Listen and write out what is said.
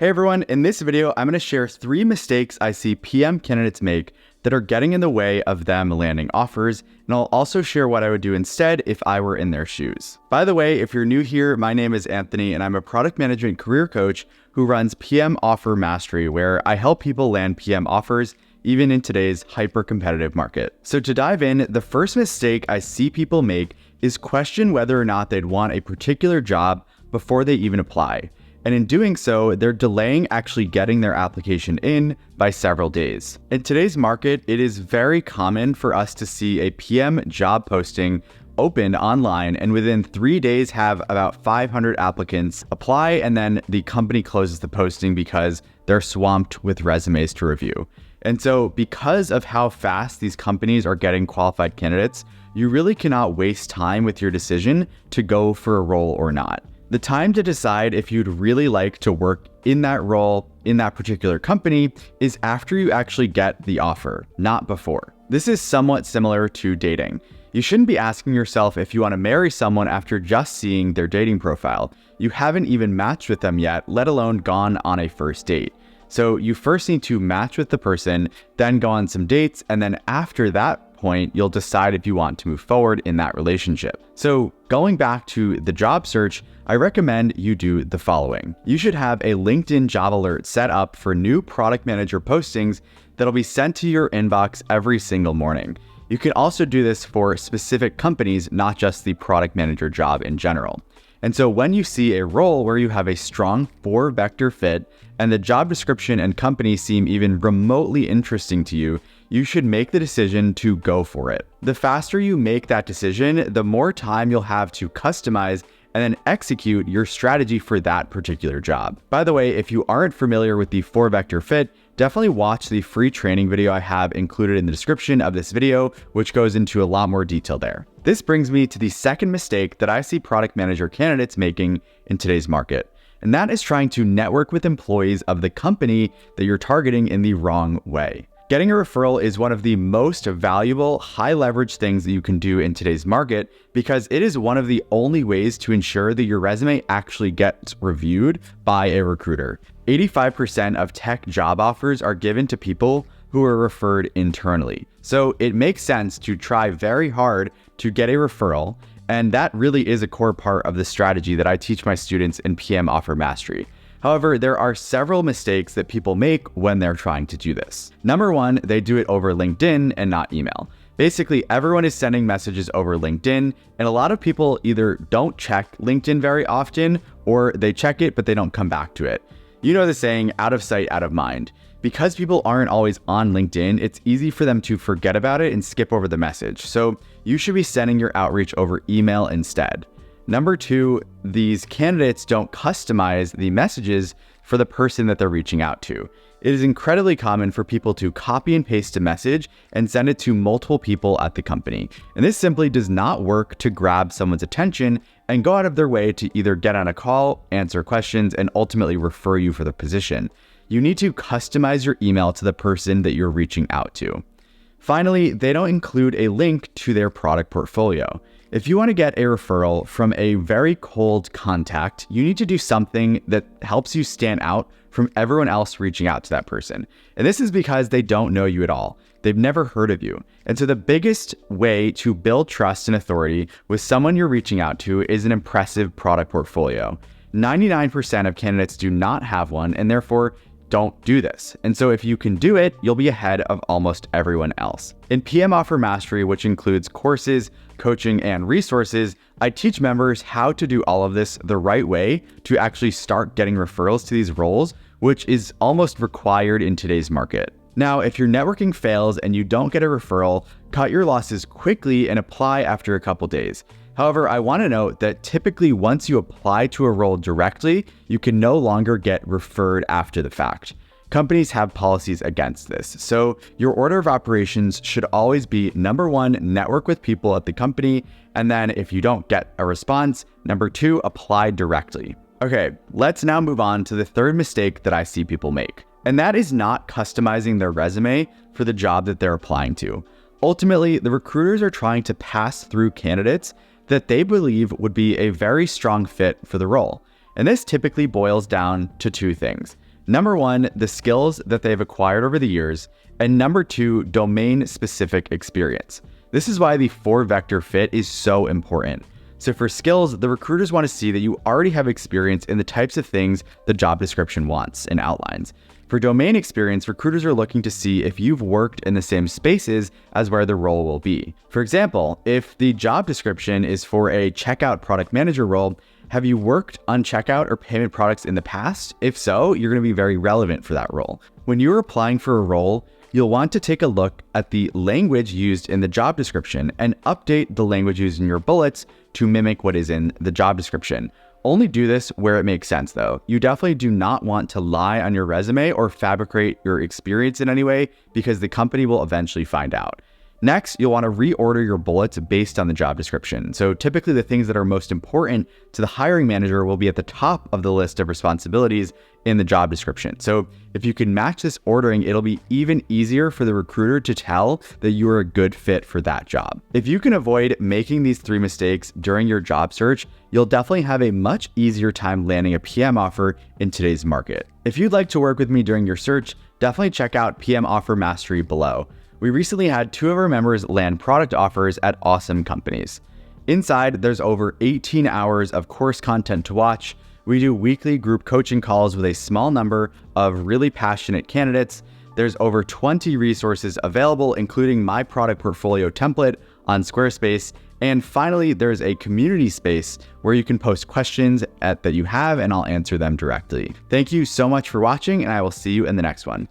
Hey everyone, in this video, I'm going to share 3 mistakes I see PM candidates make that are getting in the way of them landing offers, and I'll also share what I would do instead if I were in their shoes. By the way, if you're new here, my name is Anthony, and I'm a product management career coach who runs PM Offer Mastery, where I help people land PM offers even in today's hyper-competitive market. So to dive in, the first mistake I see people make is question whether or not they'd want a particular job before they even apply. And in doing so, they're delaying actually getting their application in by several days. In today's market, it is very common for us to see a PM job posting open online and within 3 days have about 500 applicants apply, and then the company closes the posting because they're swamped with resumes to review. And so because of how fast these companies are getting qualified candidates, you really cannot waste time with your decision to go for a role or not. The time to decide if you'd really like to work in that role in that particular company is after you actually get the offer, not before. This is somewhat similar to dating. You shouldn't be asking yourself if you want to marry someone after just seeing their dating profile. You haven't even matched with them yet, let alone gone on a first date. So you first need to match with the person, then go on some dates, and then after that point, you'll decide if you want to move forward in that relationship. So going back to the job search, I recommend you do the following. You should have a LinkedIn job alert set up for new product manager postings that'll be sent to your inbox every single morning. You can also do this for specific companies, not just the product manager job in general. And so when you see a role where you have a strong 4-vector fit and the job description and company seem even remotely interesting to you, you should make the decision to go for it. The faster you make that decision, the more time you'll have to customize and then execute your strategy for that particular job. By the way, if you aren't familiar with the 4-vector fit, definitely watch the free training video I have included in the description of this video, which goes into a lot more detail there. This brings me to the second mistake that I see product manager candidates making in today's market, and that is trying to network with employees of the company that you're targeting in the wrong way. Getting a referral is one of the most valuable, high-leverage things that you can do in today's market because it is one of the only ways to ensure that your resume actually gets reviewed by a recruiter. 85% of tech job offers are given to people who are referred internally. So it makes sense to try very hard to get a referral, and that really is a core part of the strategy that I teach my students in PM Offer Mastery. However, there are several mistakes that people make when they're trying to do this. Number one, they do it over LinkedIn and not email. Basically, everyone is sending messages over LinkedIn, and a lot of people either don't check LinkedIn very often, or they check it, but they don't come back to it. You know the saying, out of sight, out of mind. Because people aren't always on LinkedIn, it's easy for them to forget about it and skip over the message. So you should be sending your outreach over email instead. Number two, these candidates don't customize the messages for the person that they're reaching out to. It is incredibly common for people to copy and paste a message and send it to multiple people at the company. And this simply does not work to grab someone's attention and go out of their way to either get on a call, answer questions, and ultimately refer you for the position. You need to customize your email to the person that you're reaching out to. Finally, they don't include a link to their product portfolio. If you want to get a referral from a very cold contact, you need to do something that helps you stand out from everyone else reaching out to that person. And this is because they don't know you at all. They've never heard of you. And so the biggest way to build trust and authority with someone you're reaching out to is an impressive product portfolio. 99% of candidates do not have one, and therefore don't do this. And so if you can do it, you'll be ahead of almost everyone else. In PM Offer Mastery, which includes courses, coaching, and resources, I teach members how to do all of this the right way to actually start getting referrals to these roles, which is almost required in today's market. Now, if your networking fails and you don't get a referral, cut your losses quickly and apply after a couple days. However, I want to note that typically once you apply to a role directly, you can no longer get referred after the fact. Companies have policies against this. So your order of operations should always be number one, network with people at the company. And then if you don't get a response, number two, apply directly. Okay, let's now move on to the third mistake that I see people make. And that is not customizing their resume for the job that they're applying to. Ultimately, the recruiters are trying to pass through candidates that they believe would be a very strong fit for the role. And this typically boils down to 2 things. Number one, the skills that they've acquired over the years. And number two, domain-specific experience. This is why the 4-vector fit is so important. So for skills, the recruiters want to see that you already have experience in the types of things the job description wants and outlines. For domain experience, recruiters are looking to see if you've worked in the same spaces as where the role will be. For example, if the job description is for a checkout product manager role, have you worked on checkout or payment products in the past? If so, you're going to be very relevant for that role. When you're applying for a role, you'll want to take a look at the language used in the job description and update the language used in your bullets to mimic what is in the job description. Only do this where it makes sense though. You definitely do not want to lie on your resume or fabricate your experience in any way because the company will eventually find out. Next, you'll want to reorder your bullets based on the job description. So typically the things that are most important to the hiring manager will be at the top of the list of responsibilities in the job description. So if you can match this ordering, it'll be even easier for the recruiter to tell that you are a good fit for that job. If you can avoid making these 3 mistakes during your job search, you'll definitely have a much easier time landing a PM offer in today's market. If you'd like to work with me during your search, definitely check out PM Offer Mastery below. We recently had 2 of our members land product offers at awesome companies. Inside, there's over 18 hours of course content to watch. We do weekly group coaching calls with a small number of really passionate candidates. There's over 20 resources available, including my product portfolio template on Squarespace. And finally, there's a community space where you can post questions that you have and I'll answer them directly. Thank you so much for watching, and I will see you in the next one.